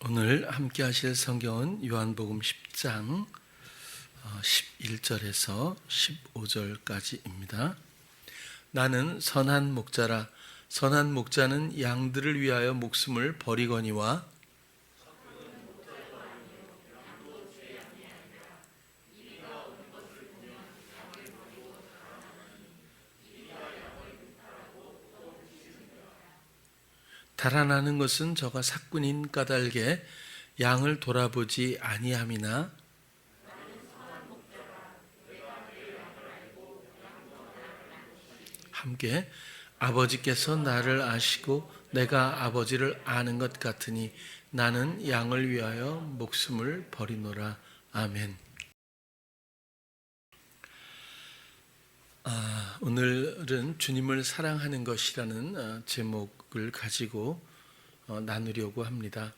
오늘 함께 하실 성경은 요한복음 10장 11절에서 15절까지입니다. 나는 선한 목자라. 선한 목자는 양들을 위하여 목숨을 버리거니와 달아나는 것은 저가 삭군인 까닭에 양을 돌아보지 아니함이나 함께 아버지께서 나를 아시고 내가 아버지를 아는 것 같으니 나는 양을 위하여 목숨을 버리노라. 아멘. 오늘은 주님을 사랑하는 것이라는 제목을 가지고 나누려고 합니다.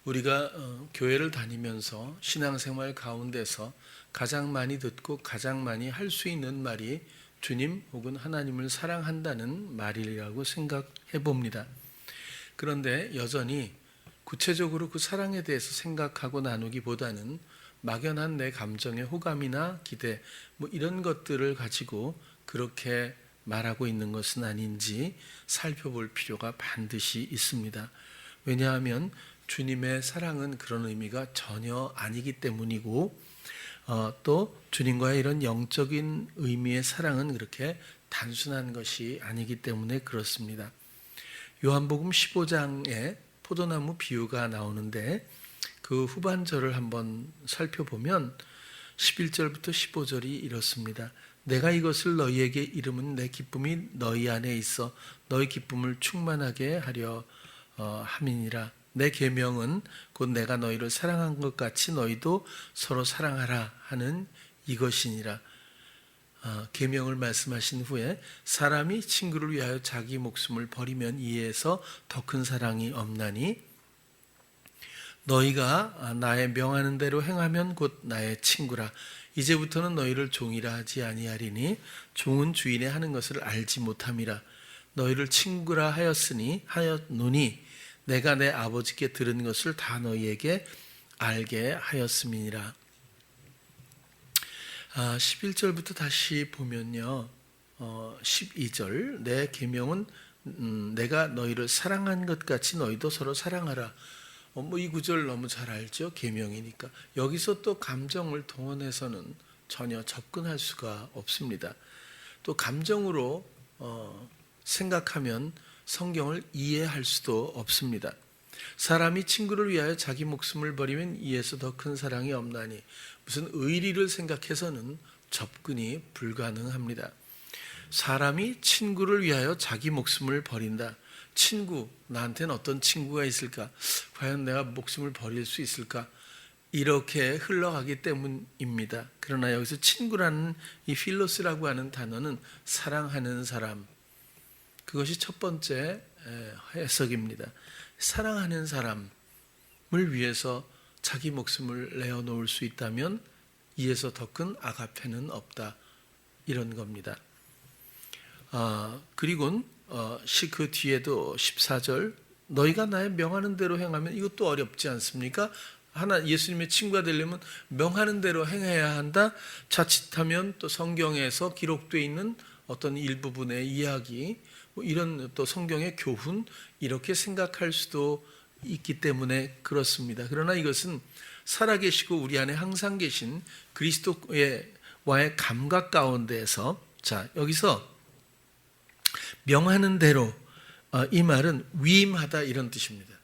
우리가 교회를 다니면서 신앙생활 가운데서 가장 많이 듣고 가장 많이 할 수 있는 말이 주님 혹은 하나님을 사랑한다는 말이라고 생각해 봅니다. 그런데 여전히 구체적으로 그 사랑에 대해서 생각하고 나누기보다는 막연한 내 감정의 호감이나 기대 이런 것들을 가지고 그렇게 말하고 있는 것은 아닌지 살펴볼 필요가 반드시 있습니다. 왜냐하면 주님의 사랑은 그런 의미가 전혀 아니기 때문이고 또 주님과의 이런 영적인 의미의 사랑은 그렇게 단순한 것이 아니기 때문에 그렇습니다. 요한복음 15장에 포도나무 비유가 나오는데 그 후반절을 한번 살펴보면 11절부터 15절이 이렇습니다. 내가 이것을 너희에게 이름은 내 기쁨이 너희 안에 있어 너희 기쁨을 충만하게 하려 함이니라. 내 계명은 곧 내가 너희를 사랑한 것 같이 너희도 서로 사랑하라 하는 이것이니라. 계명을 말씀하신 후에 사람이 친구를 위하여 자기 목숨을 버리면 이에서 더 큰 사랑이 없나니 너희가 나의 명하는 대로 행하면 곧 나의 친구라. 이제부터는 너희를 종이라 하지 아니하리니 종은 주인의 하는 것을 알지 못함이라. 너희를 친구라 하였노니 내가 내 아버지께 들은 것을 다 너희에게 알게 하였음이니라. 11절부터 다시 보면요, 12절 내 계명은 내가 너희를 사랑한 것 같이 너희도 서로 사랑하라. 이 구절 너무 잘 알죠? 계명이니까. 여기서 또 감정을 동원해서는 전혀 접근할 수가 없습니다. 또 감정으로 생각하면 성경을 이해할 수도 없습니다. 사람이 친구를 위하여 자기 목숨을 버리면 이에서 더 큰 사랑이 없나니 무슨 의리를 생각해서는 접근이 불가능합니다. 사람이 친구를 위하여 자기 목숨을 버린다. 친구, 나한테는 어떤 친구가 있을까? 과연 내가 목숨을 버릴 수 있을까? 이렇게 흘러가기 때문입니다. 그러나 여기서 친구라는 이 필로스라고 하는 단어는 사랑하는 사람, 그것이 첫 번째 해석입니다. 사랑하는 사람을 위해서 자기 목숨을 내어놓을 수 있다면 이에서 더 큰 아가페는 없다, 이런 겁니다. 그리고 그 뒤에도 14절 너희가 나의 명하는 대로 행하면, 이것도 어렵지 않습니까? 예수님의 친구가 되려면 명하는 대로 행해야 한다. 자칫하면 또 성경에서 기록되어 있는 어떤 일부분의 이야기, 이런 또 성경의 교훈, 이렇게 생각할 수도 있기 때문에 그렇습니다. 그러나 이것은 살아계시고 우리 안에 항상 계신 그리스도와의 감각 가운데에서, 여기서 명하는 대로, 이 말은 위임하다 이런 뜻입니다.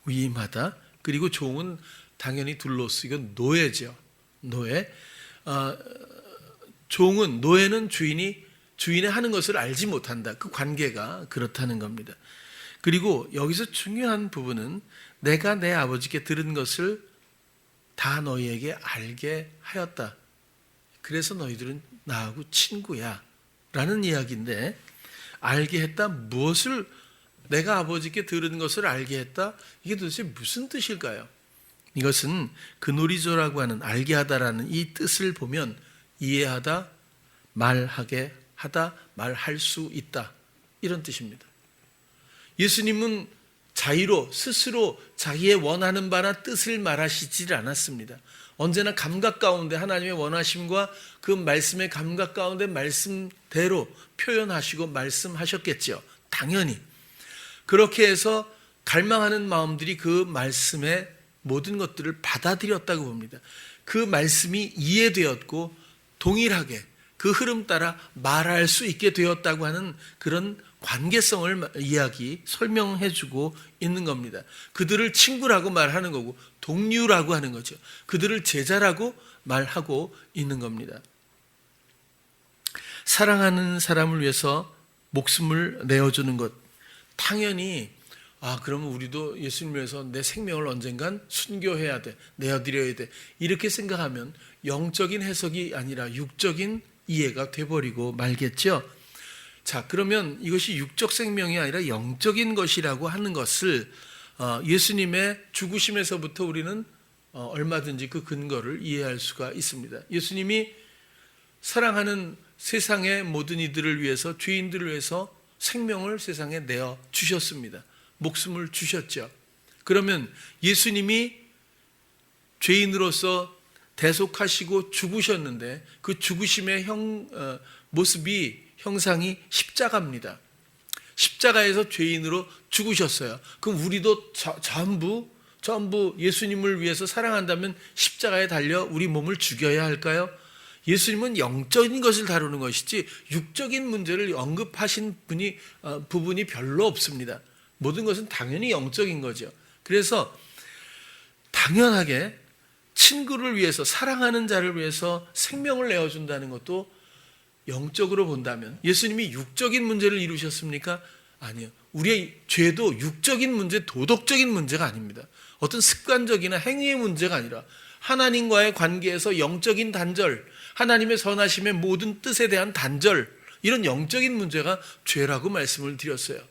위임하다. 그리고 종은 당연히 둘로스, 이건 노예죠. 노예. 종은, 노예는 주인의 하는 것을 알지 못한다. 그 관계가 그렇다는 겁니다. 그리고 여기서 중요한 부분은 내가 내 아버지께 들은 것을 다 너희에게 알게 하였다. 그래서 너희들은 나하고 친구야 라는 이야기인데, 알게 했다, 무엇을? 내가 아버지께 들은 것을 알게 했다, 이게 도대체 무슨 뜻일까요? 이것은 그노리조라고 하는 알게 하다라는 이 뜻을 보면 이해하다, 말하게 하다, 말할 수 있다, 이런 뜻입니다. 예수님은 자유로 스스로 자기의 원하는 바나 뜻을 말하시질 않았습니다. 언제나 감각 가운데 하나님의 원하심과 그 말씀의 감각 가운데 말씀대로 표현하시고 말씀하셨겠죠. 당연히. 그렇게 해서 갈망하는 마음들이 그 말씀의 모든 것들을 받아들였다고 봅니다. 그 말씀이 이해되었고 동일하게 그 흐름 따라 말할 수 있게 되었다고 하는 그런 관계성을 설명해주고 있는 겁니다. 그들을 친구라고 말하는 거고 동류라고 하는 거죠. 그들을 제자라고 말하고 있는 겁니다. 사랑하는 사람을 위해서 목숨을 내어주는 것, 당연히 그러면 우리도 예수님을 위해서 내 생명을 언젠간 순교해야 돼, 내어드려야 돼, 이렇게 생각하면 영적인 해석이 아니라 육적인 이해가 돼버리고 말겠죠. 자, 그러면 이것이 육적 생명이 아니라 영적인 것이라고 하는 것을 예수님의 죽으심에서부터 우리는 얼마든지 그 근거를 이해할 수가 있습니다. 예수님이 사랑하는 세상의 모든 이들을 위해서, 죄인들을 위해서 생명을 세상에 내어 주셨습니다. 목숨을 주셨죠. 그러면 예수님이 죄인으로서 대속하시고 죽으셨는데 그 죽으심의 모습이 형상이 십자가입니다. 십자가에서 죄인으로 죽으셨어요. 그럼 우리도 전부 예수님을 위해서 사랑한다면 십자가에 달려 우리 몸을 죽여야 할까요? 예수님은 영적인 것을 다루는 것이지 육적인 문제를 언급하신 부분이 별로 없습니다. 모든 것은 당연히 영적인 거죠. 그래서 당연하게 친구를 위해서, 사랑하는 자를 위해서 생명을 내어준다는 것도 영적으로 본다면 예수님이 육적인 문제를 이루셨습니까? 아니요. 우리의 죄도 육적인 문제, 도덕적인 문제가 아닙니다. 어떤 습관적이나 행위의 문제가 아니라 하나님과의 관계에서 영적인 단절, 하나님의 선하심의 모든 뜻에 대한 단절, 이런 영적인 문제가 죄라고 말씀을 드렸어요.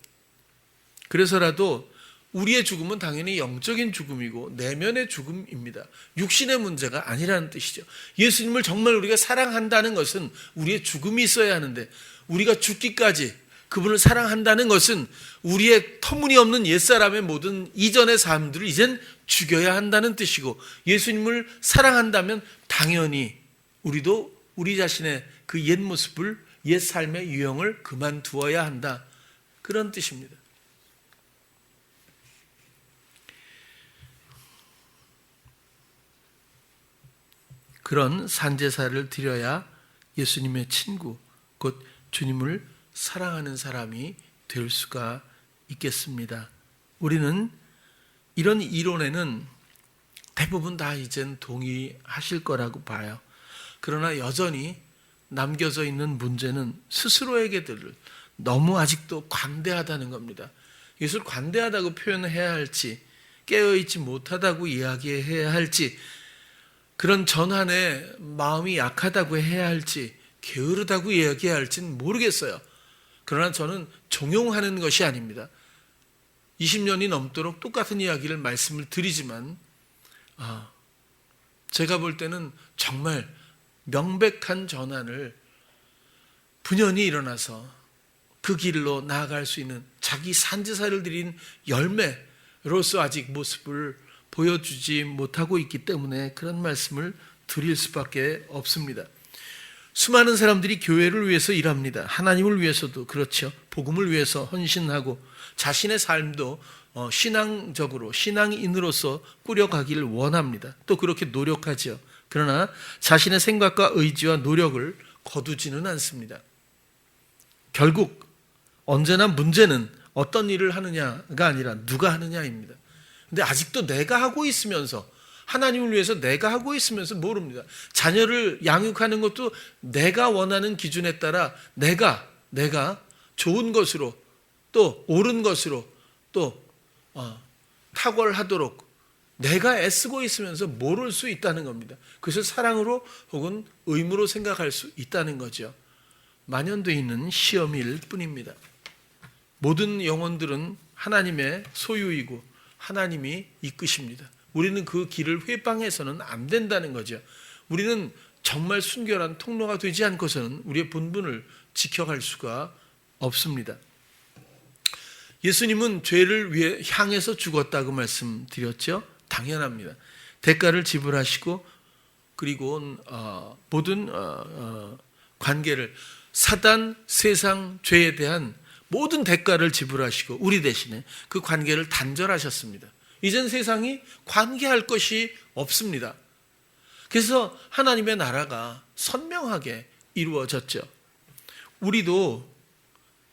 그래서라도 우리의 죽음은 당연히 영적인 죽음이고 내면의 죽음입니다. 육신의 문제가 아니라는 뜻이죠. 예수님을 정말 우리가 사랑한다는 것은 우리의 죽음이 있어야 하는데, 우리가 죽기까지 그분을 사랑한다는 것은 우리의 터무니없는 옛사람의 모든 이전의 삶들을 이젠 죽여야 한다는 뜻이고, 예수님을 사랑한다면 당연히 우리도 우리 자신의 그 옛 모습을, 옛 삶의 유형을 그만두어야 한다, 그런 뜻입니다. 그런 산제사를 드려야 예수님의 친구, 곧 주님을 사랑하는 사람이 될 수가 있겠습니다. 우리는 이런 이론에는 대부분 다 이젠 동의하실 거라고 봐요. 그러나 여전히 남겨져 있는 문제는 스스로에게들 너무 아직도 관대하다는 겁니다. 이것을 관대하다고 표현해야 할지, 깨어있지 못하다고 이야기해야 할지, 그런 전환에 마음이 약하다고 해야 할지, 게으르다고 이야기해야 할지는 모르겠어요. 그러나 저는 종용하는 것이 아닙니다. 20년이 넘도록 똑같은 이야기를 말씀을 드리지만 제가 볼 때는 정말 명백한 전환을 분연히 일어나서 그 길로 나아갈 수 있는 자기 산제사를 드린 열매로서 아직 모습을 보여주지 못하고 있기 때문에 그런 말씀을 드릴 수밖에 없습니다. 수많은 사람들이 교회를 위해서 일합니다. 하나님을 위해서도 그렇죠. 복음을 위해서 헌신하고 자신의 삶도 신앙적으로, 신앙인으로서 꾸려가기를 원합니다. 또 그렇게 노력하죠. 그러나 자신의 생각과 의지와 노력을 거두지는 않습니다. 결국 언제나 문제는 어떤 일을 하느냐가 아니라 누가 하느냐입니다. 근데 아직도 내가 하고 있으면서, 하나님을 위해서 내가 하고 있으면서 모릅니다. 자녀를 양육하는 것도 내가 원하는 기준에 따라 내가 좋은 것으로, 또 옳은 것으로, 또 탁월하도록 내가 애쓰고 있으면서 모를 수 있다는 겁니다. 그것을 사랑으로 혹은 의무로 생각할 수 있다는 거죠. 만연되어 있는 시험일 뿐입니다. 모든 영혼들은 하나님의 소유이고 하나님이 이끄십니다. 우리는 그 길을 회방해서는 안 된다는 거죠. 우리는 정말 순결한 통로가 되지 않고서는 우리의 본분을 지켜갈 수가 없습니다. 예수님은 죄를 위해 향해서 죽었다고 말씀드렸죠. 당연합니다. 대가를 지불하시고 그리고 모든 관계를 사단, 세상, 죄에 대한 모든 대가를 지불하시고 우리 대신에 그 관계를 단절하셨습니다. 이젠 세상이 관계할 것이 없습니다. 그래서 하나님의 나라가 선명하게 이루어졌죠. 우리도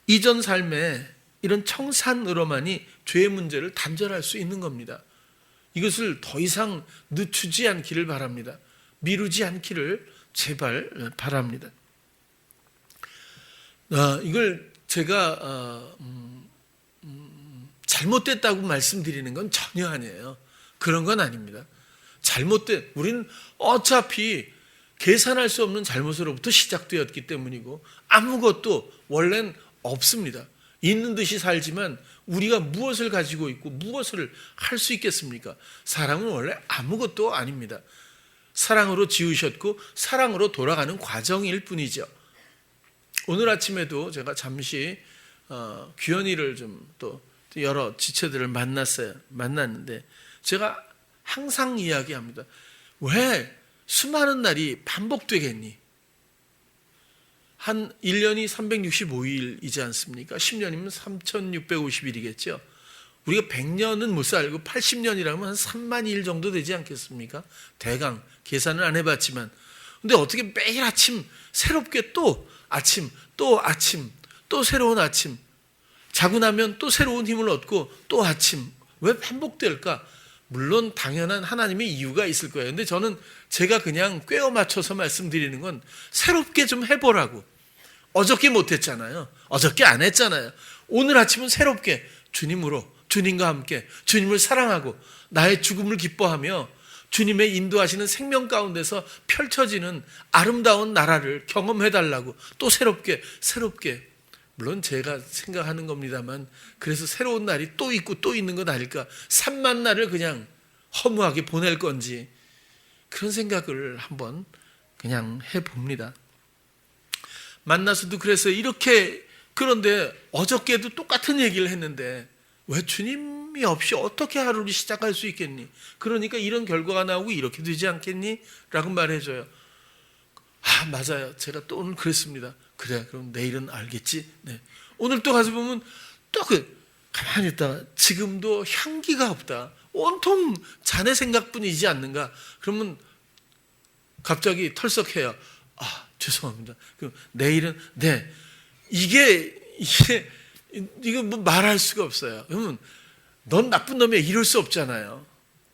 이전 삶에 이런 청산으로만이 죄의 문제를 단절할 수 있는 겁니다. 이것을 더 이상 늦추지 않기를 바랍니다. 미루지 않기를 제발 바랍니다. 이걸 제가 잘못됐다고 말씀드리는 건 전혀 아니에요. 그런 건 아닙니다. 우리는 어차피 계산할 수 없는 잘못으로부터 시작되었기 때문이고 아무것도 원래는 없습니다. 있는 듯이 살지만 우리가 무엇을 가지고 있고 무엇을 할 수 있겠습니까? 사람은 원래 아무것도 아닙니다. 사랑으로 지으셨고 사랑으로 돌아가는 과정일 뿐이죠. 오늘 아침에도 제가 잠시 귀현이를 좀 또 여러 지체들을 만났는데 제가 항상 이야기합니다. 왜 수많은 날이 반복되겠니? 한 1년이 365일이지 않습니까? 10년이면 3650일이겠죠. 우리가 100년은 못 살고 80년이라면 한 3만 일 정도 되지 않겠습니까? 대강 계산을 안 해봤지만. 근데 어떻게 매일 아침 새롭게 또 아침, 또 새로운 아침, 자고 나면 또 새로운 힘을 얻고 또 아침. 왜 반복될까? 물론 당연한 하나님의 이유가 있을 거예요. 근데 저는 제가 그냥 꿰어 맞춰서 말씀드리는 건 새롭게 좀 해보라고. 어저께 못했잖아요. 어저께 안 했잖아요. 오늘 아침은 새롭게 주님과 함께 주님을 사랑하고 나의 죽음을 기뻐하며 주님의 인도하시는 생명 가운데서 펼쳐지는 아름다운 나라를 경험해달라고 또 새롭게 물론 제가 생각하는 겁니다만 그래서 새로운 날이 또 있고 또 있는 건 아닐까. 3만 날을 그냥 허무하게 보낼 건지 그런 생각을 한번 그냥 해봅니다. 만나서도 그래서 그런데 어저께도 똑같은 얘기를 했는데 왜 주님이 없이 어떻게 하루를 시작할 수 있겠니? 그러니까 이런 결과가 나오고 이렇게 되지 않겠니? 라고 말해줘요. 맞아요. 제가 또 오늘 그랬습니다. 그래, 그럼 내일은 알겠지? 네. 오늘 또 가서 보면 또 가만히 있다가 지금도 향기가 없다. 온통 자네 생각뿐이지 않는가? 그러면 갑자기 털썩해요. 죄송합니다. 그럼 내일은 이거 뭐 말할 수가 없어요. 그러면 넌 나쁜 놈이야 이럴 수 없잖아요.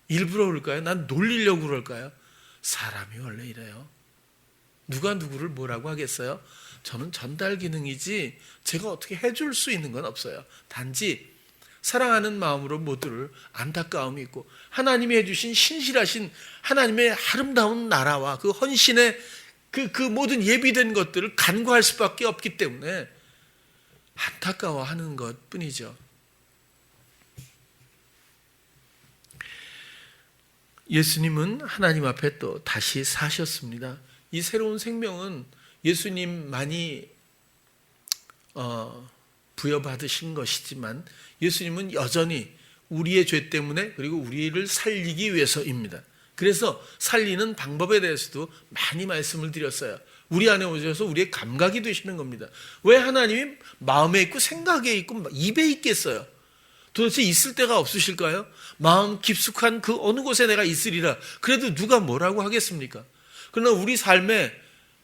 일부러 그럴까요? 난 놀리려고 그럴까요? 사람이 원래 이래요. 누가 누구를 뭐라고 하겠어요? 저는 전달 기능이지 제가 어떻게 해줄 수 있는 건 없어요. 단지 사랑하는 마음으로 모두를 안타까움이 있고 하나님이 해주신 신실하신 하나님의 아름다운 나라와 그 헌신의 그 모든 예비된 것들을 간구할 수밖에 없기 때문에 안타까워하는 것 뿐이죠. 예수님은 하나님 앞에 또 다시 사셨습니다. 이 새로운 생명은 예수님만이 부여받으신 것이지만 예수님은 여전히 우리의 죄 때문에 그리고 우리를 살리기 위해서입니다. 그래서 살리는 방법에 대해서도 많이 말씀을 드렸어요. 우리 안에 오셔서 우리의 감각이 되시는 겁니다. 왜 하나님이 마음에 있고 생각에 있고 입에 있겠어요? 도대체 있을 데가 없으실까요? 마음 깊숙한 그 어느 곳에 내가 있으리라. 그래도 누가 뭐라고 하겠습니까? 그러나 우리 삶의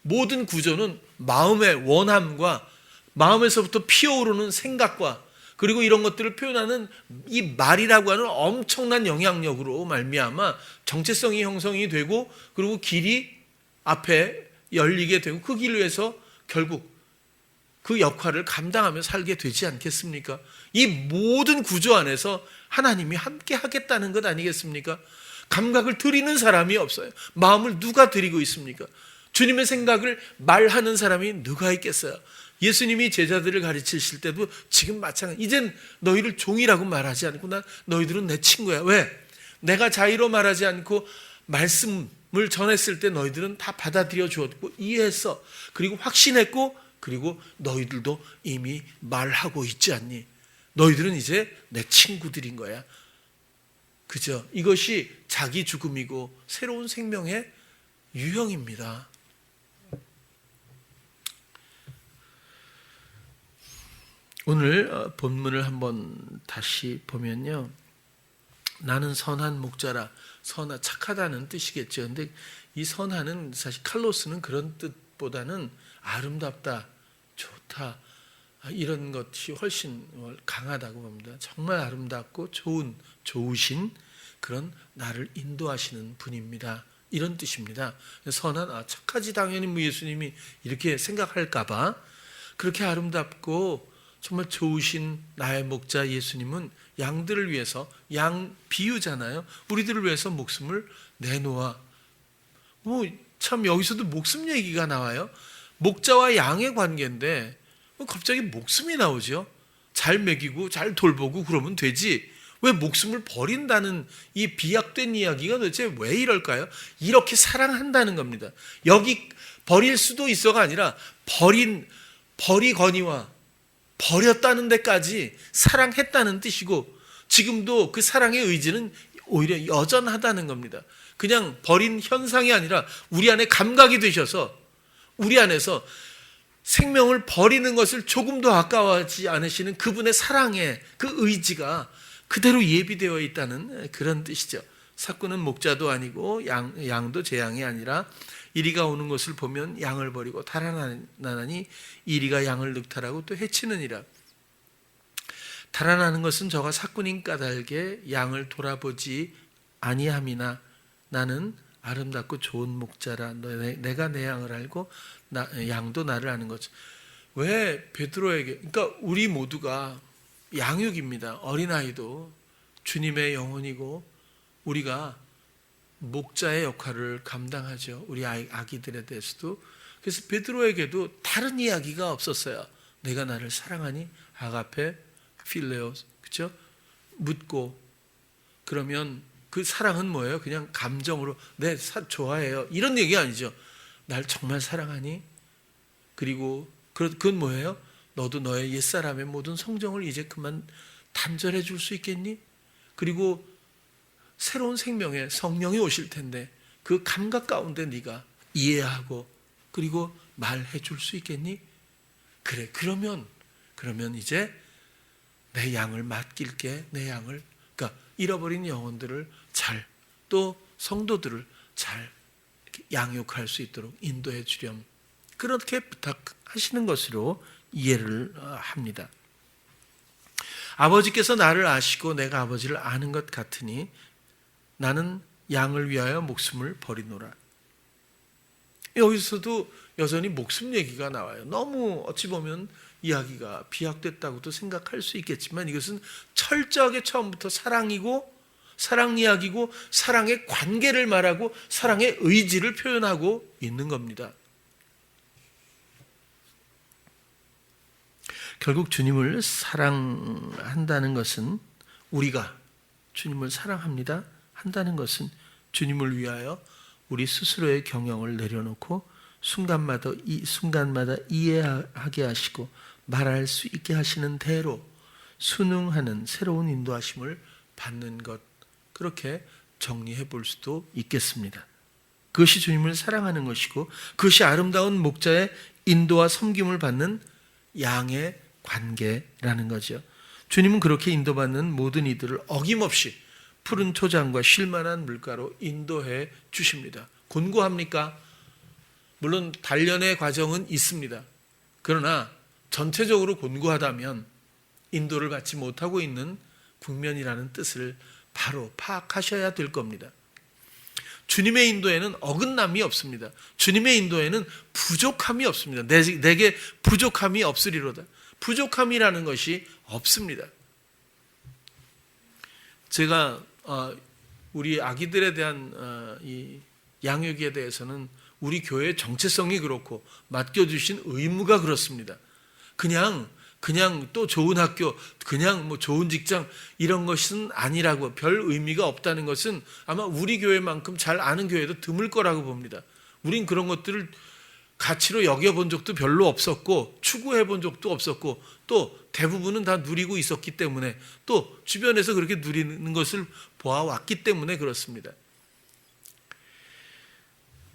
모든 구조는 마음의 원함과 마음에서부터 피어오르는 생각과 그리고 이런 것들을 표현하는 이 말이라고 하는 엄청난 영향력으로 말미암아 정체성이 형성이 되고 그리고 길이 앞에 열리게 되고 그 길을 위해서 결국 그 역할을 감당하며 살게 되지 않겠습니까? 이 모든 구조 안에서 하나님이 함께 하겠다는 것 아니겠습니까? 감각을 드리는 사람이 없어요. 마음을 누가 드리고 있습니까? 주님의 생각을 말하는 사람이 누가 있겠어요? 예수님이 제자들을 가르치실 때도 지금 마찬가지. 이젠 너희를 종이라고 말하지 않고 너희들은 내 친구야. 왜? 내가 자의로 말하지 않고 말씀을 전했을 때 너희들은 다 받아들여 주었고 이해했어. 그리고 확신했고 그리고 너희들도 이미 말하고 있지 않니? 너희들은 이제 내 친구들인 거야. 그죠? 이것이 자기 죽음이고 새로운 생명의 유형입니다. 오늘 본문을 한번 다시 보면요. 나는 선한 목자라. 선하, 착하다는 뜻이겠죠. 근데 이 선하는 사실 칼로스는 그런 뜻보다는 아름답다, 좋다, 이런 것이 훨씬 강하다고 봅니다. 정말 아름답고 좋으신 그런 나를 인도하시는 분입니다. 이런 뜻입니다. 선한, 착하지 당연히 뭐 예수님이 이렇게 생각할까봐 그렇게 아름답고 정말 좋으신 나의 목자 예수님은 양들을 위해서, 양 비유잖아요. 우리들을 위해서 목숨을 내놓아. 참 여기서도 목숨 얘기가 나와요. 목자와 양의 관계인데 갑자기 목숨이 나오죠. 잘 먹이고 잘 돌보고 그러면 되지. 왜 목숨을 버린다는 이 비약된 이야기가 도대체 왜 이럴까요? 이렇게 사랑한다는 겁니다. 여기 버릴 수도 있어가 아니라 버리거니와 버렸다는 데까지 사랑했다는 뜻이고, 지금도 그 사랑의 의지는 오히려 여전하다는 겁니다. 그냥 버린 현상이 아니라 우리 안에 감각이 되셔서 우리 안에서 생명을 버리는 것을 조금도 아까워하지 않으시는 그분의 사랑의 그 의지가 그대로 예비되어 있다는 그런 뜻이죠. 삭구는 목자도 아니고 양도 제 양이 아니라 이리가 오는 것을 보면 양을 버리고 달아나니 이리가 양을 늑탈하고 또 해치느니라. 달아나는 것은 저가 삭군인 까닭에 양을 돌아보지 아니함이나 나는 아름답고 좋은 목자라. 내가 내 양을 알고 양도 나를 아는 거죠. 왜 베드로에게, 그러니까 우리 모두가 양육입니다. 어린아이도 주님의 영혼이고 우리가 목자의 역할을 감당하죠. 우리 아기들에 대해서도. 그래서 베드로에게도 다른 이야기가 없었어요. 내가 나를 사랑하니? 아가페, 필레오, 그렇죠? 묻고, 그러면 그 사랑은 뭐예요? 그냥 감정으로 네, 좋아해요, 이런 얘기 아니죠. 날 정말 사랑하니? 그리고 그건 뭐예요? 너도 너의 옛사람의 모든 성정을 이제 그만 단절해 줄 수 있겠니? 그리고 새로운 생명의 성령이 오실 텐데 그 감각 가운데 네가 이해하고 그리고 말해 줄 수 있겠니? 그래, 그러면 이제 내 양을 맡길게. 내 양을, 그러니까 잃어버린 영혼들을 잘, 또 성도들을 잘 양육할 수 있도록 인도해 주렴. 그렇게 부탁하시는 것으로 이해를 합니다. 아버지께서 나를 아시고 내가 아버지를 아는 것 같으니 나는 양을 위하여 목숨을 버리노라. 여기서도 여전히 목숨 얘기가 나와요. 너무 어찌 보면 이야기가 비약됐다고도 생각할 수 있겠지만 이것은 철저하게 처음부터 사랑이고, 사랑 이야기고, 사랑의 관계를 말하고 사랑의 의지를 표현하고 있는 겁니다. 결국 주님을 사랑한다는 것은, 우리가 주님을 사랑합니다 한다는 것은 주님을 위하여 우리 스스로의 경영을 내려놓고 순간마다 이해하게 하시고 말할 수 있게 하시는 대로 순응하는 새로운 인도하심을 받는 것, 그렇게 정리해 볼 수도 있겠습니다. 그것이 주님을 사랑하는 것이고 그것이 아름다운 목자의 인도와 섬김을 받는 양의 관계라는 거죠. 주님은 그렇게 인도받는 모든 이들을 어김없이 푸른 초장과 쉴만한 물가로 인도해 주십니다. 곤고합니까? 물론 단련의 과정은 있습니다. 그러나 전체적으로 곤고하다면 인도를 받지 못하고 있는 국면이라는 뜻을 바로 파악하셔야 될 겁니다. 주님의 인도에는 어긋남이 없습니다. 주님의 인도에는 부족함이 없습니다. 내게 부족함이 없으리로다. 부족함이라는 것이 없습니다. 제가 우리 아기들에 대한 이 양육에 대해서는 우리 교회의 정체성이 그렇고 맡겨주신 의무가 그렇습니다. 그냥 또 좋은 학교, 그냥 뭐 좋은 직장 이런 것은 아니라고, 별 의미가 없다는 것은 아마 우리 교회만큼 잘 아는 교회도 드물 거라고 봅니다. 우린 그런 것들을 가치로 여겨본 적도 별로 없었고 추구해 본 적도 없었고 또 대부분은 다 누리고 있었기 때문에 또 주변에서 그렇게 누리는 것을 보아왔기 때문에 그렇습니다.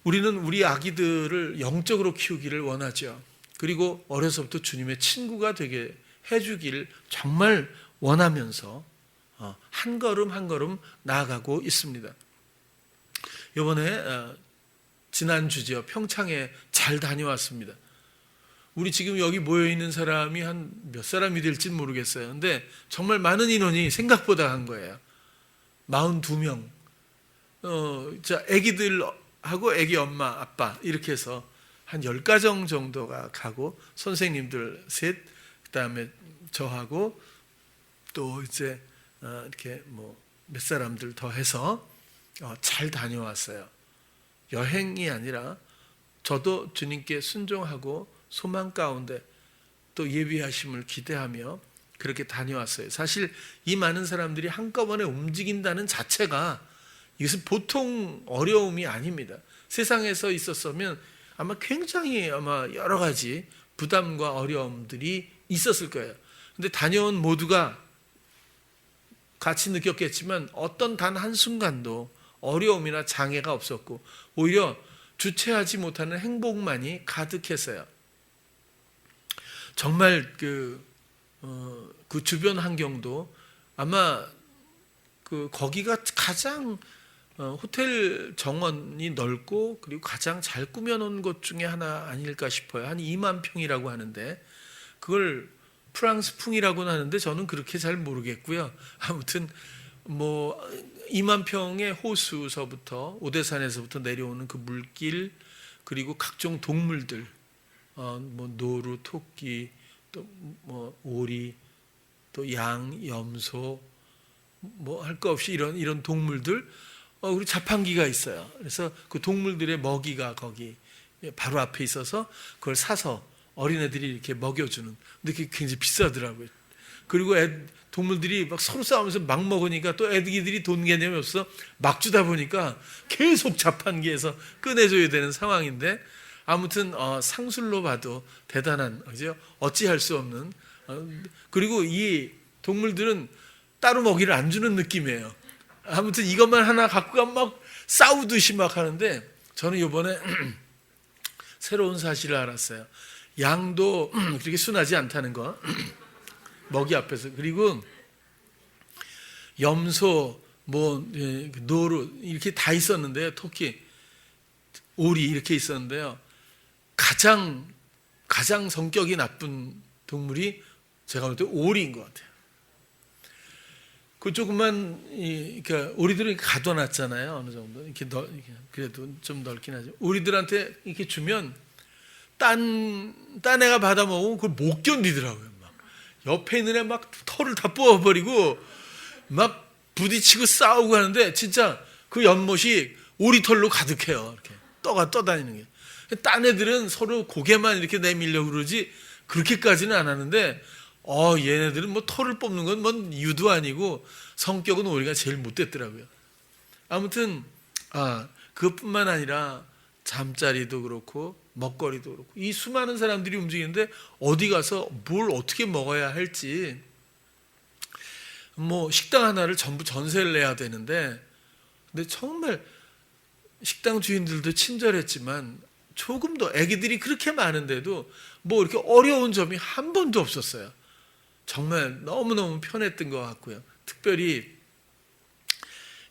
우리는 우리 아기들을 영적으로 키우기를 원하죠. 그리고 어려서부터 주님의 친구가 되게 해주길 정말 원하면서 한 걸음 한 걸음 나아가고 있습니다. 이번에 지난주죠. 평창에 잘 다녀왔습니다. 우리 지금 여기 모여있는 사람이 한 몇 사람이 될지는 모르겠어요. 근데 정말 많은 인원이 생각보다 한 거예요. 42명. 애기들하고 애기 엄마, 아빠 이렇게 해서 한 10가정 정도가 가고 선생님들 셋, 그다음에 저하고 또 이제 이렇게 뭐 몇 사람들 더 해서 잘 다녀왔어요. 여행이 아니라 저도 주님께 순종하고 소망 가운데 또 예비하심을 기대하며 그렇게 다녀왔어요. 사실 이 많은 사람들이 한꺼번에 움직인다는 자체가 이것은 보통 어려움이 아닙니다. 세상에서 있었으면 아마 굉장히 여러 가지 부담과 어려움들이 있었을 거예요. 근데 다녀온 모두가 같이 느꼈겠지만 어떤 단 한순간도 어려움이나 장애가 없었고 오히려 주체하지 못하는 행복만이 가득했어요. 정말 그 주변 환경도 아마 거기가 가장 호텔 정원이 넓고 그리고 가장 잘 꾸며놓은 곳 중에 하나 아닐까 싶어요. 한 2만 평이라고 하는데 그걸 프랑스 풍이라고는 하는데 저는 그렇게 잘 모르겠고요. 아무튼 뭐 2만 평의 호수서부터 오대산에서부터 내려오는 그 물길 그리고 각종 동물들 뭐 노루, 토끼, 또 뭐 오리, 또 양, 염소 뭐 할 거 없이 이런 동물들 그리고 자판기가 있어요. 그래서 그 동물들의 먹이가 거기 바로 앞에 있어서 그걸 사서 어린애들이 이렇게 먹여주는. 근데 그게 굉장히 비싸더라고요. 그리고 동물들이 막 서로 싸우면서 막 먹으니까 또 애기들이 돈 개념이 없어 막 주다 보니까 계속 자판기에서 꺼내줘야 되는 상황인데 아무튼 상술로 봐도 대단한 그죠? 어찌할 수 없는 그리고 이 동물들은 따로 먹이를 안 주는 느낌이에요. 아무튼 이것만 하나 갖고 가면 막 싸우듯이 막 하는데 저는 이번에 새로운 사실을 알았어요. 양도 그렇게 순하지 않다는 거 먹이 앞에서. 그리고 염소 뭐 노루 이렇게 다 있었는데요. 토끼, 오리 이렇게 있었는데요. 가장 성격이 나쁜 동물이 제가 볼 때 오리인 것 같아요. 그 조그만 그러니까 오리들은 가둬놨잖아요. 어느 정도 이렇게 그래도 좀 넓긴 하죠. 오리들한테 이렇게 주면 딴 애가 받아 먹으면 그걸 못 견디더라고요. 막 옆에 있는 애 막 털을 다 뽑아버리고 막 부딪히고 싸우고 하는데 진짜 그 연못이 오리털로 가득해요. 이렇게 떠다니는 게. 딴 애들은 서로 고개만 이렇게 내밀려고 그러지 그렇게까지는 안 하는데 얘네들은 뭐 털을 뽑는 건 뭐 유도 아니고 성격은 오리가 제일 못됐더라고요. 아무튼 그것뿐만 아니라 잠자리도 그렇고 먹거리도 그렇고 이 수많은 사람들이 움직이는데 어디 가서 뭘 어떻게 먹어야 할지 뭐 식당 하나를 전부 전세를 내야 되는데 근데 정말 식당 주인들도 친절했지만 조금 더 애기들이 그렇게 많은데도 뭐 이렇게 어려운 점이 한 번도 없었어요. 정말 너무너무 편했던 것 같고요. 특별히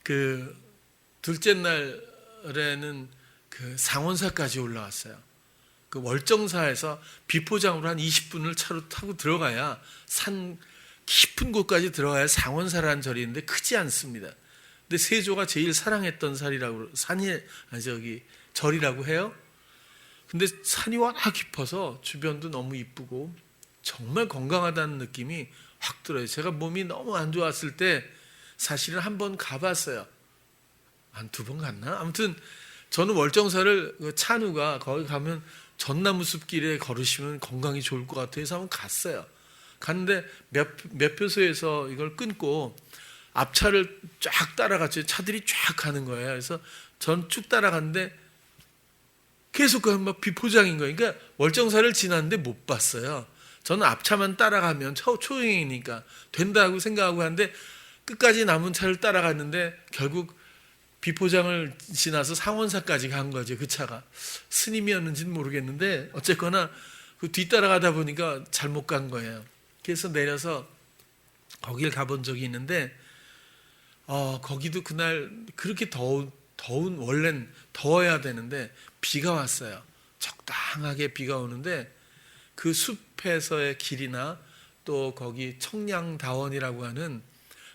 그 둘째 날에는 그 상원사까지 올라왔어요. 그 월정사에서 비포장으로 한 20분을 차로 타고 들어가야 산 깊은 곳까지 들어가야 상원사라는 절이 있는데 크지 않습니다. 근데 세조가 제일 사랑했던 절이라고 해요. 근데 산이 워낙 깊어서 주변도 너무 이쁘고 정말 건강하다는 느낌이 확 들어요. 제가 몸이 너무 안 좋았을 때 사실은 한 번 가봤어요. 한 2번 갔나? 아무튼 저는 월정사를 찬우가 거기 가면 전나무 숲길에 걸으시면 건강이 좋을 것 같아서 한번 갔어요. 갔는데 몇 표소에서 이걸 끊고 앞차를 쫙 따라갔죠. 차들이 쫙 가는 거예요. 그래서 전 쭉 따라갔는데 계속 막 비포장인 거예요. 그러니까 월정사를 지났는데 못 봤어요. 저는 앞차만 따라가면 초행이니까 된다고 생각하고 하는데 끝까지 남은 차를 따라갔는데 결국 비포장을 지나서 상원사까지 간 거죠. 그 차가 스님이었는지는 모르겠는데 어쨌거나 그 뒤따라가다 보니까 잘못 간 거예요. 그래서 내려서 거길 가본 적이 있는데 거기도 그날 그렇게 더운 원래는 더워야 되는데 비가 왔어요. 적당하게 비가 오는데 그 숲에서의 길이나 또 거기 청량다원이라고 하는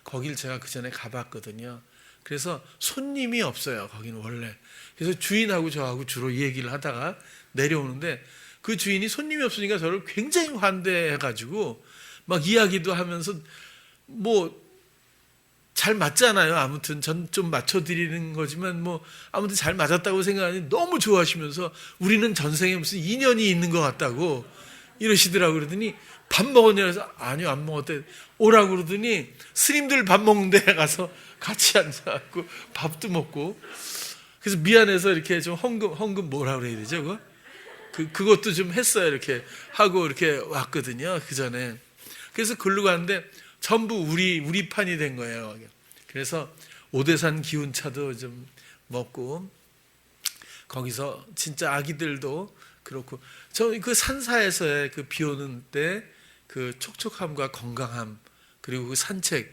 거길 제가 그 전에 가봤거든요. 그래서 손님이 없어요. 거기는 원래. 그래서 주인하고 저하고 주로 이 얘기를 하다가 내려오는데 그 주인이 손님이 없으니까 저를 굉장히 환대해가지고 막 이야기도 하면서 뭐 잘 맞잖아요. 아무튼 전 좀 맞춰드리는 거지만 뭐 아무튼 잘 맞았다고 생각하니 너무 좋아하시면서 우리는 전생에 무슨 인연이 있는 것 같다고 이러시더라고. 그러더니 밥 먹었냐 그래서 아니요 안 먹었대. 오라고 그러더니 스님들 밥 먹는 데 가서 같이 앉아갖고 밥도 먹고 그래서 미안해서 이렇게 좀 헌금 뭐라 그래야 되죠? 그것도 좀 했어요. 이렇게 하고 이렇게 왔거든요. 그 전에. 그래서 글로 갔는데 전부 우리 판이 된 거예요. 그래서 오대산 기운차도 좀 먹고 거기서 진짜 아기들도 그렇고 저 그 산사에서의 그 비 오는 때 그 촉촉함과 건강함 그리고 그 산책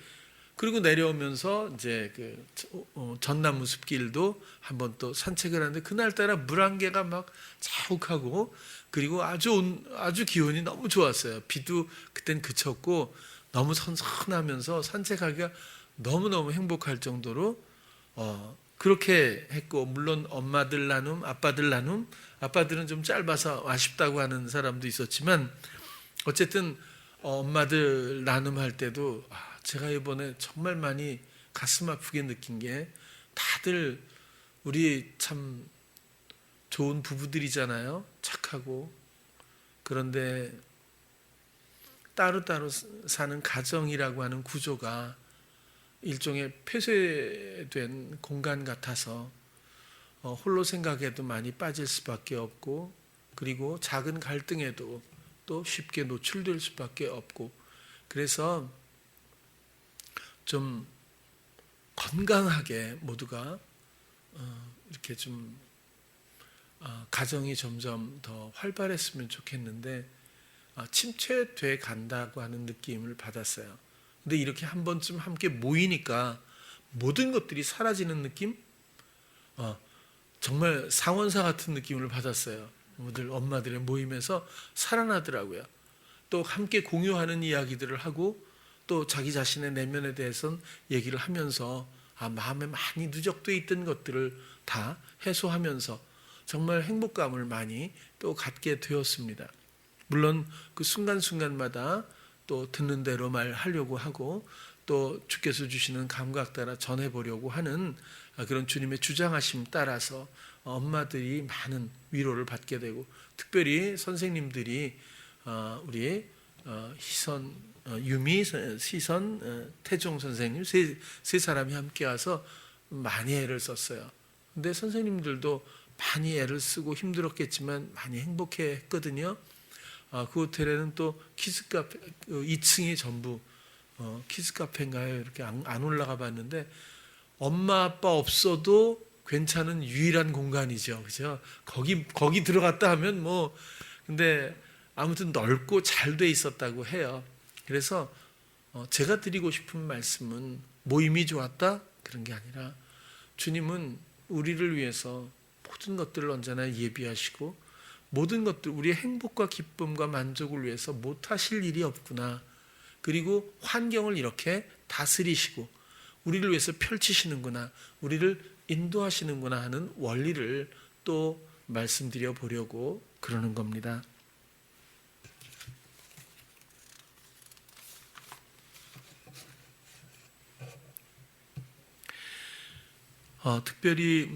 그리고 내려오면서 이제 그 전나무 숲길도 한번 또 산책을 하는데 그날따라 물안개가 막 자욱하고 그리고 아주 기온이 너무 좋았어요. 비도 그땐 그쳤고 너무 선선하면서 산책하기가 너무너무 행복할 정도로 그렇게 했고 물론 엄마들 나눔, 아빠들 나눔 아빠들은 좀 짧아서 아쉽다고 하는 사람도 있었지만 어쨌든 엄마들 나눔할 때도 제가 이번에 정말 많이 가슴 아프게 느낀 게 다들 우리 참 좋은 부부들이잖아요. 착하고 그런데 따로따로 사는 가정이라고 하는 구조가 일종의 폐쇄된 공간 같아서 홀로 생각에도 많이 빠질 수밖에 없고 그리고 작은 갈등에도 또 쉽게 노출될 수밖에 없고 그래서 좀 건강하게 모두가 이렇게 좀 가정이 점점 더 활발했으면 좋겠는데 침체돼 간다고 하는 느낌을 받았어요. 근데 이렇게 한 번쯤 함께 모이니까 모든 것들이 사라지는 느낌? 정말 상원사 같은 느낌을 받았어요. 엄마들의 모임에서 살아나더라고요. 또 함께 공유하는 이야기들을 하고 또 자기 자신의 내면에 대해서는 얘기를 하면서 마음에 많이 누적돼 있던 것들을 다 해소하면서 정말 행복감을 많이 또 갖게 되었습니다. 물론 그 순간순간마다 또 듣는 대로 말하려고 하고 또 주께서 주시는 감각 따라 전해보려고 하는 그런 주님의 주장하심 따라서 엄마들이 많은 위로를 받게 되고 특별히 선생님들이 우리 유미, 시선, 태종 선생님 세 사람이 함께 와서 많이 애를 썼어요. 근데 선생님들도 많이 애를 쓰고 힘들었겠지만 많이 행복해 했거든요. 그 호텔에는 또 키즈카페 2층이 전부 키즈카페인가요? 이렇게 안 올라가 봤는데 엄마 아빠 없어도 괜찮은 유일한 공간이죠. 그죠? 거기 들어갔다 하면 뭐 근데 아무튼 넓고 잘 돼 있었다고 해요. 그래서 제가 드리고 싶은 말씀은 모임이 좋았다? 그런 게 아니라 주님은 우리를 위해서 모든 것들을 언제나 예비하시고 모든 것들 우리의 행복과 기쁨과 만족을 위해서 못하실 일이 없구나. 그리고 환경을 이렇게 다스리시고 우리를 위해서 펼치시는구나. 우리를 인도하시는구나 하는 원리를 또 말씀드려 보려고 그러는 겁니다. 특별히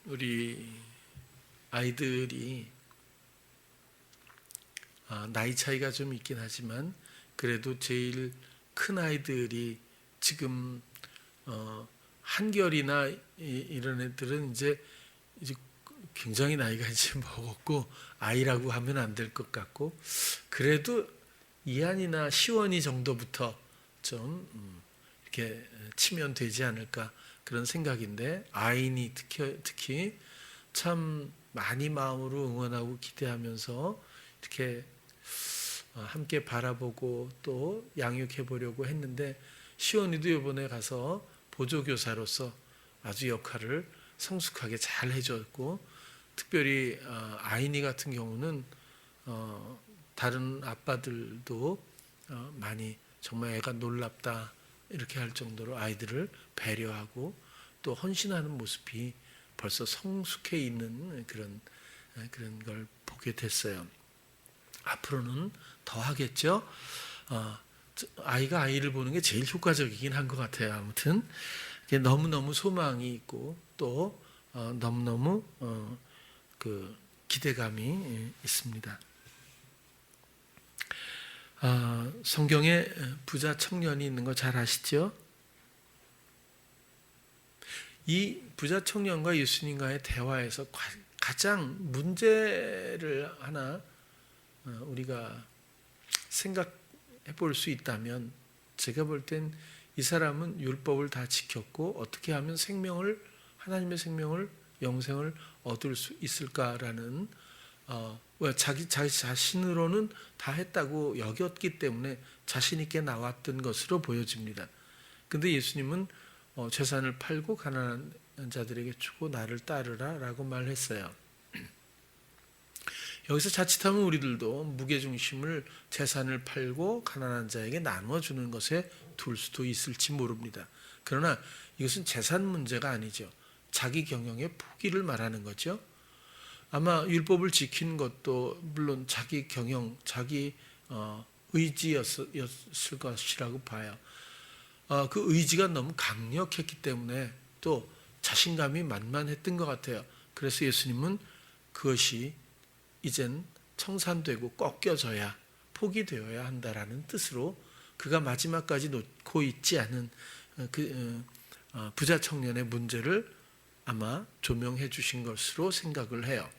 우리 아이들이 나이 차이가 좀 있긴 하지만 그래도 제일 큰 아이들이 지금 한결이나 이런 애들은 이제 굉장히 나이가 이제 먹었고 아이라고 하면 안 될 것 같고, 그래도 이한이나 시원이 정도부터 좀 이렇게 치면 되지 않을까 그런 생각인데, 아인이 특히 참 많이 마음으로 응원하고 기대하면서 이렇게 함께 바라보고 또 양육해 보려고 했는데, 시원이도 이번에 가서 보조교사로서 아주 역할을 성숙하게 잘 해줬고, 특별히 아이니 같은 경우는 다른 아빠들도 많이 정말 애가 놀랍다 이렇게 할 정도로 아이들을 배려하고 또 헌신하는 모습이 벌써 성숙해 있는 그런 걸 보게 됐어요. 앞으로는 더 하겠죠. 아이가 아이를 보는 게 제일 효과적이긴 한 것 같아요. 아무튼 너무너무 소망이 있고 또 너무너무 그 기대감이 있습니다. 성경에 부자 청년이 있는 거 잘 아시죠? 이 부자 청년과 예수님과의 대화에서 가장 문제를 하나 우리가 생각해 볼 수 있다면, 제가 볼 땐 이 사람은 율법을 다 지켰고 어떻게 하면 하나님의 생명을, 영생을 얻을 수 있을까라는 자기 자신으로는 다 했다고 여겼기 때문에 자신 있게 나왔던 것으로 보여집니다. 근데 예수님은 재산을 팔고 가난한 자들에게 주고 나를 따르라라고 말했어요. 여기서 자칫하면 우리들도 무게중심을 재산을 팔고 가난한 자에게 나누어 주는 것에 둘 수도 있을지 모릅니다. 그러나 이것은 재산 문제가 아니죠. 자기 경영의 포기를 말하는 거죠. 아마 율법을 지키는 것도 물론 자기 경영, 자기 의지였을 것이라고 봐요. 그 의지가 너무 강력했기 때문에 또 자신감이 만만했던 것 같아요. 그래서 예수님은 그것이 이젠 청산되고 꺾여져야, 포기되어야 한다라는 뜻으로 그가 마지막까지 놓고 있지 않은 부자 청년의 문제를 아마 조명해 주신 것으로 생각을 해요.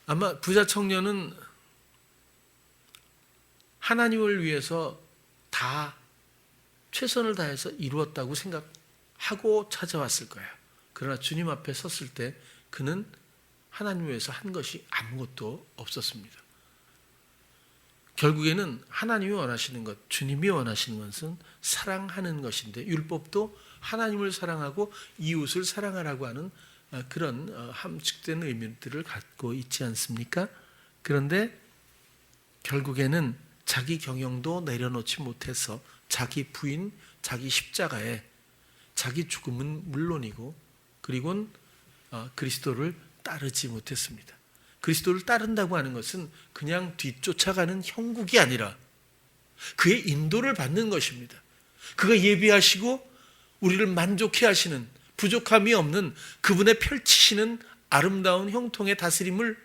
아마 부자 청년은 하나님을 위해서 다 최선을 다해서 이루었다고 생각하고 찾아왔을 거예요. 그러나 주님 앞에 섰을 때 그는 하나님을 위해서 한 것이 아무것도 없었습니다. 결국에는 하나님이 원하시는 것, 주님이 원하시는 것은 사랑하는 것인데, 율법도 하나님을 사랑하고 이웃을 사랑하라고 하는 그런 함축된 의미들을 갖고 있지 않습니까? 그런데 결국에는 자기 경영도 내려놓지 못해서 자기 부인, 자기 십자가에 자기 죽음은 물론이고, 그리고는 그리스도를 따르지 못했습니다. 그리스도를 따른다고 하는 것은 그냥 뒤쫓아가는 형국이 아니라 그의 인도를 받는 것입니다. 그가 예비하시고 우리를 만족해 하시는, 부족함이 없는 그분의 펼치시는 아름다운 형통의 다스림을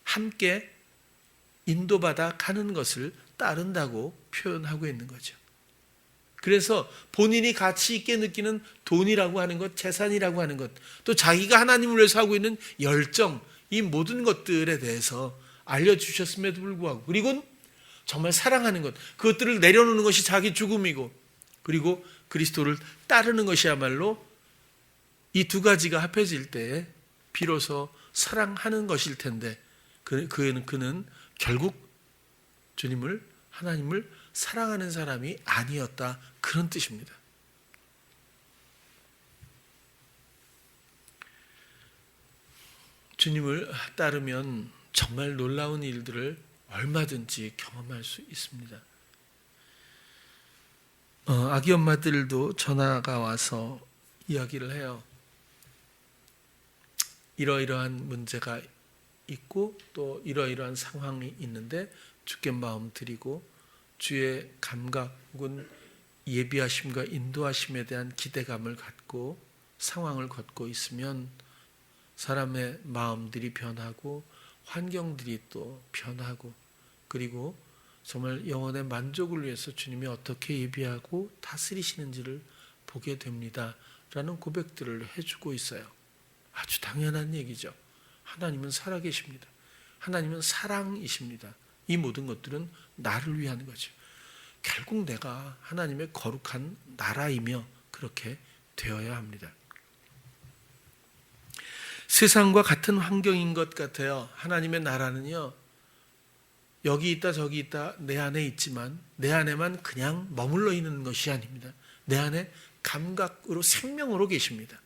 함께 인도받아 가는 것을 따른다고 표현하고 있는 거죠. 그래서 본인이 가치 있게 느끼는 돈이라고 하는 것, 재산이라고 하는 것, 또 자기가 하나님을 위해서 하고 있는 열정, 이 모든 것들에 대해서 알려주셨음에도 불구하고, 그리고 정말 사랑하는 것, 그것들을 내려놓는 것이 자기 죽음이고, 그리고 그리스도를 따르는 것이야말로 이 두 가지가 합해질 때에 비로소 사랑하는 것일 텐데, 그는 결국 주님을, 하나님을 사랑하는 사람이 아니었다, 그런 뜻입니다. 주님을 따르면 정말 놀라운 일들을 얼마든지 경험할 수 있습니다. 아기 엄마들도 전화가 와서 이야기를 해요. 이러이러한 문제가 있고 또 이러이러한 상황이 있는데 주께 마음 드리고 주의 감각은 예비하심과 인도하심에 대한 기대감을 갖고 상황을 걷고 있으면 사람의 마음들이 변하고 환경들이 또 변하고, 그리고 정말 영혼의 만족을 위해서 주님이 어떻게 예비하고 다스리시는지를 보게 됩니다 라는 고백들을 해주고 있어요. 아주 당연한 얘기죠. 하나님은 살아계십니다. 하나님은 사랑이십니다. 이 모든 것들은 나를 위한 거죠. 결국 내가 하나님의 거룩한 나라이며 그렇게 되어야 합니다. 세상과 같은 환경인 것 같아요. 하나님의 나라는요, 여기 있다 저기 있다 내 안에 있지만 내 안에만 그냥 머물러 있는 것이 아닙니다. 내 안에 감각으로 생명으로 계십니다.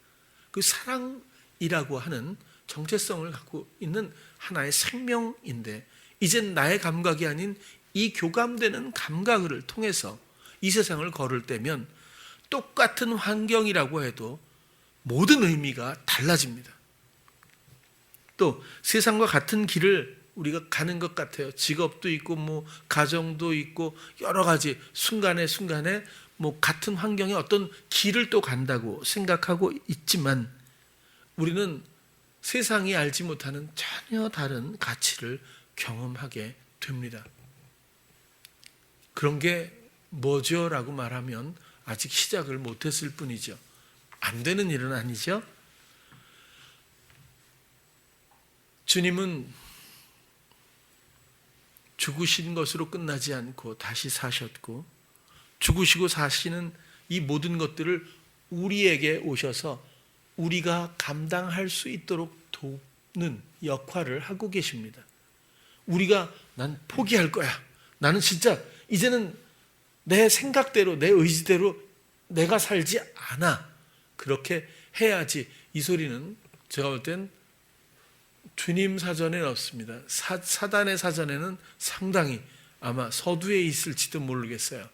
그 사랑이라고 하는 정체성을 갖고 있는 하나의 생명인데, 이젠 나의 감각이 아닌 이 교감되는 감각을 통해서 이 세상을 걸을 때면 똑같은 환경이라고 해도 모든 의미가 달라집니다. 또 세상과 같은 길을 우리가 가는 것 같아요. 직업도 있고 뭐 가정도 있고 여러 가지 순간에 뭐 같은 환경에 어떤 길을 또 간다고 생각하고 있지만, 우리는 세상이 알지 못하는 전혀 다른 가치를 경험하게 됩니다. 그런 게 뭐죠? 라고 말하면 아직 시작을 못했을 뿐이죠. 안 되는 일은 아니죠. 주님은 죽으신 것으로 끝나지 않고 다시 사셨고, 죽으시고 사시는 이 모든 것들을 우리에게 오셔서 우리가 감당할 수 있도록 돕는 역할을 하고 계십니다. 우리가 난 포기할 거야, 나는 진짜 이제는 내 생각대로 내 의지대로 내가 살지 않아, 그렇게 해야지, 이 소리는 제가 볼 땐 주님 사전에는 없습니다. 사단의 사전에는 상당히 아마 서두에 있을지도 모르겠어요.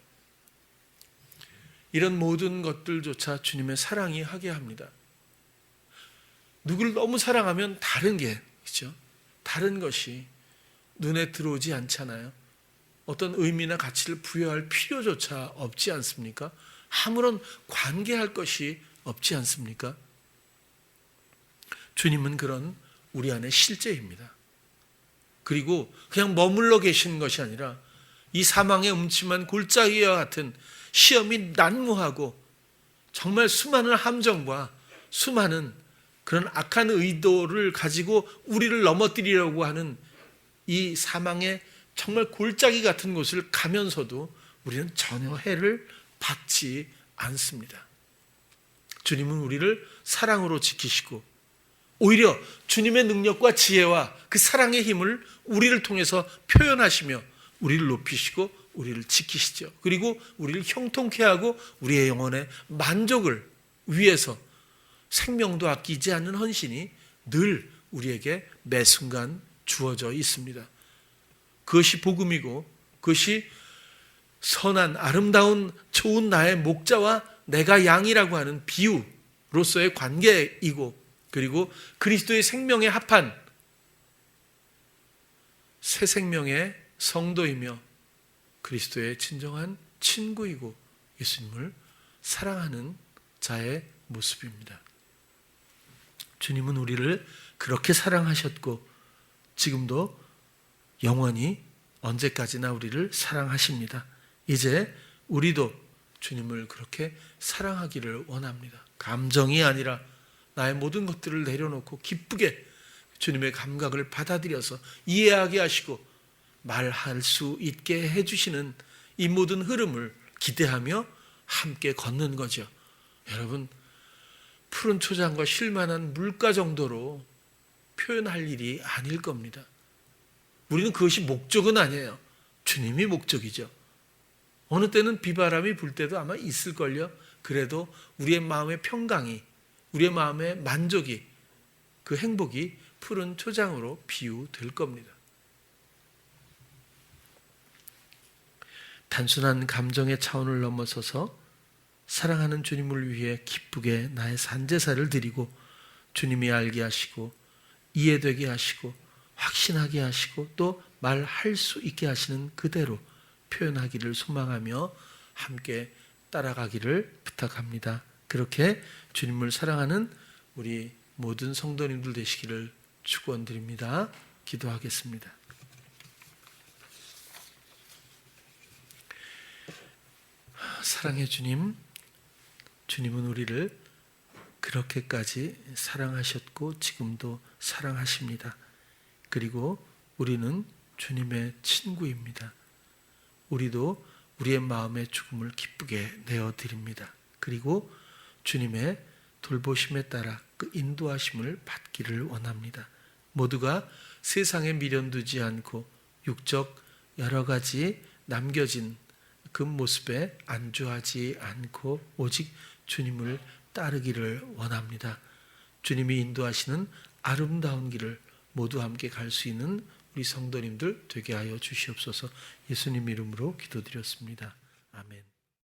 이런 모든 것들조차 주님의 사랑이 하게 합니다. 누구를 너무 사랑하면 다른 게 있죠. 다른 것이 눈에 들어오지 않잖아요. 어떤 의미나 가치를 부여할 필요조차 없지 않습니까? 아무런 관계할 것이 없지 않습니까? 주님은 그런 우리 안에 실제입니다. 그리고 그냥 머물러 계시는 것이 아니라 이 사망의 음침한 골짜기와 같은 시험이 난무하고 정말 수많은 함정과 수많은 그런 악한 의도를 가지고 우리를 넘어뜨리려고 하는 이 사망의 정말 골짜기 같은 곳을 가면서도 우리는 전혀 해를 받지 않습니다. 주님은 우리를 사랑으로 지키시고 오히려 주님의 능력과 지혜와 그 사랑의 힘을 우리를 통해서 표현하시며 우리를 높이시고 우리를 지키시죠. 그리고 우리를 형통케 하고 우리의 영혼의 만족을 위해서 생명도 아끼지 않는 헌신이 늘 우리에게 매 순간 주어져 있습니다. 그것이 복음이고 그것이 선한 아름다운 좋은 나의 목자와 내가 양이라고 하는 비유로서의 관계이고, 그리고 그리스도의 생명에 합한 새 생명의 성도이며 그리스도의 진정한 친구이고 예수님을 사랑하는 자의 모습입니다. 주님은 우리를 그렇게 사랑하셨고 지금도 영원히 언제까지나 우리를 사랑하십니다. 이제 우리도 주님을 그렇게 사랑하기를 원합니다. 감정이 아니라 나의 모든 것들을 내려놓고 기쁘게 주님의 감각을 받아들여서 이해하게 하시고 말할 수 있게 해주시는 이 모든 흐름을 기대하며 함께 걷는 거죠. 여러분, 푸른 초장과 쉴만한 물가 정도로 표현할 일이 아닐 겁니다. 우리는 그것이 목적은 아니에요. 주님이 목적이죠. 어느 때는 비바람이 불 때도 아마 있을걸요. 그래도 우리의 마음의 평강이, 우리의 마음의 만족이, 그 행복이 푸른 초장으로 비유될 겁니다. 단순한 감정의 차원을 넘어서서 사랑하는 주님을 위해 기쁘게 나의 산제사를 드리고 주님이 알게 하시고 이해되게 하시고 확신하게 하시고 또 말할 수 있게 하시는 그대로 표현하기를 소망하며 함께 따라가기를 부탁합니다. 그렇게 주님을 사랑하는 우리 모든 성도님들 되시기를 축원드립니다. 기도하겠습니다. 사랑의 주님, 주님은 우리를 그렇게까지 사랑하셨고 지금도 사랑하십니다. 그리고 우리는 주님의 친구입니다. 우리도 우리의 마음의 죽음을 기쁘게 내어드립니다. 그리고 주님의 돌보심에 따라 그 인도하심을 받기를 원합니다. 모두가 세상에 미련두지 않고 육적 여러 가지 남겨진 그 모습에 안주하지 않고 오직 주님을 따르기를 원합니다. 주님이 인도하시는 아름다운 길을 모두 함께 갈 수 있는 우리 성도님들 되게 하여 주시옵소서. 예수님 이름으로 기도드렸습니다. 아멘.